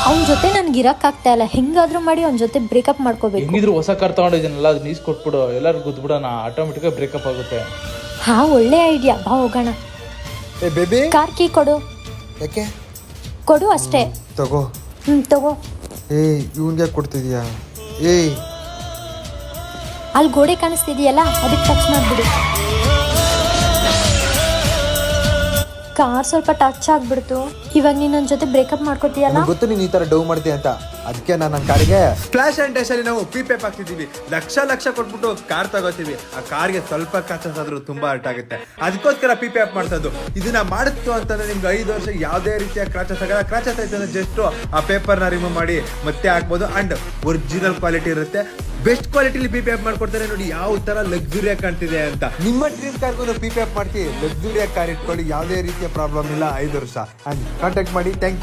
ಅವನ ಜೊತೆ ನನ್ಗೆ ಇರಕ್ಕಾಗ್ತಾ ಇಲ್ಲ, ಹೆಂಗಾದ್ರೂ ಮಾಡಿ ಅವನ ಜೊತೆ ಬ್ರೇಕಪ್ ಮಾಡ್ಕೋಬೇಕು. ಹೆಂಗಿದ್ರು ಹೊಸ ಕಾರ್ ತಗೊಂಡಿದ್ದೀನಲ್ಲ, ಅದು ನೀಸ್ ಕೊಟ್ಬಿಡು, ಎಲ್ಲರೂ ಗುದ್ಬಿಡೋಣ, ಆಟೋಮೆಟಿಕ್ ಬ್ರೇಕಪ್ ಆಗುತ್ತೆ. ಹಾ, ಒಳ್ಳೆ ಐಡಿಯಾ, ಬಾ ಹೋಗೋಣ. ಏ ಬೇಬಿ, ಕಾರ್ ಕೀ ಕೊಡು. ಯಾಕೆ? ಕೊಡು ಅಷ್ಟೇ. ತಗೋ. ತಗೋ. ಏಯ್, ಇವನ್ಗೆ ಕೊಡ್ತಿದ್ಯಾ? ಏಯ್, ಅಲ್ಲಿ ಗೋಡೆ ಕಾಣಿಸ್ತಿದೆಯಲ್ಲ, ಅದಕ್ಕೆ ಟಚ್ ಮಾಡ್ಬಿಡು. ಕಾರ್ ಸ್ವಲ್ಪ ಟಚ್ ಆಗ್ಬಿಡ್ತು. ಇವಾಗ ನೀನ್ ನನ್ನ ಜೊತೆ ಬ್ರೇಕಪ್ ಮಾಡ್ಕೋತೀಯಲ್ಲ? ಗೊತ್ತು ನೀನು ಈ ತರ ಡೌ ಮಾಡ್ತೀಯ ಅಂತ, ಅದಕ್ಕೆ ನಾನು ನನ್ನ ಕಾರಿಗೆ ಫ್ಲಾಶ್ ಅಂಡ್ ಡೇಶ್ ಅಲ್ಲಿ ನಾವು ಪೀಪೇಪ್ ಹಾಕ್ತಿದ್ದೀವಿ. ಲಕ್ಷ ಕೊಟ್ಬಿಟ್ಟು ಕಾರ್ ತಗೋತೀವಿ. ಆ ಕಾರ್ಗೆ ಸ್ವಲ್ಪ ಕ್ರಾಚಸ್ ಆದ್ರೂ ತುಂಬಾ ಹರ್ಟ್ ಆಗುತ್ತೆ, ಅದಕ್ಕೋಸ್ಕರ ಪೀಪೇಪ್ ಮಾಡ್ತದ್ದು. ಇದನ್ನ ಮಾಡಿತ್ತು ಅಂತಂದ್ರೆ ನಿಮ್ಗೆ 5 ವರ್ಷ ಯಾವುದೇ ರೀತಿಯ ಕ್ರಾಚಸ್ ಆಗಲ್ಲ. ಕ್ರಾಚಸ್ ಆಯ್ತು ಅಂದ್ರೆ ಜಸ್ಟ್ ಆ ಪೇಪರ್ನ ರಿಮೂವ್ ಮಾಡಿ ಮತ್ತೆ ಹಾಕ್ಬೋದು. ಅಂಡ್ ಒರಿಜಿನಲ್ ಕ್ವಾಲಿಟಿ ಇರುತ್ತೆ, ಬೆಸ್ಟ್ ಕ್ವಾಲಿಟಿಲಿ ಪೀಪೇಪ್ ಮಾಡ್ಕೊಡ್ತಾರೆ. ನೋಡಿ ಯಾವ ತರ ಲಕ್ಸುರಿಯಾಗಿ ಕಾಣ್ತಿದೆ ಅಂತ. ನಿಮ್ಮ ಡ್ರೀಮ್ ಕಾರ್ಗೂ ಪೀಪೇಪ್ ಮಾಡ್ತೀವಿ. ಲಕ್ಸುರಿಯಾಗಿ ಕಾರ್ ಇಟ್ಕೊಳ್ಳಿ, ಯಾವುದೇ ರೀತಿಯ ಪ್ರಾಬ್ಲಮ್ ಇಲ್ಲ. 5 ವರ್ಷ. ಅಂಡ್ ಕಾಂಟ್ಯಾಕ್ಟ್ ಮಾಡಿ. Thank you.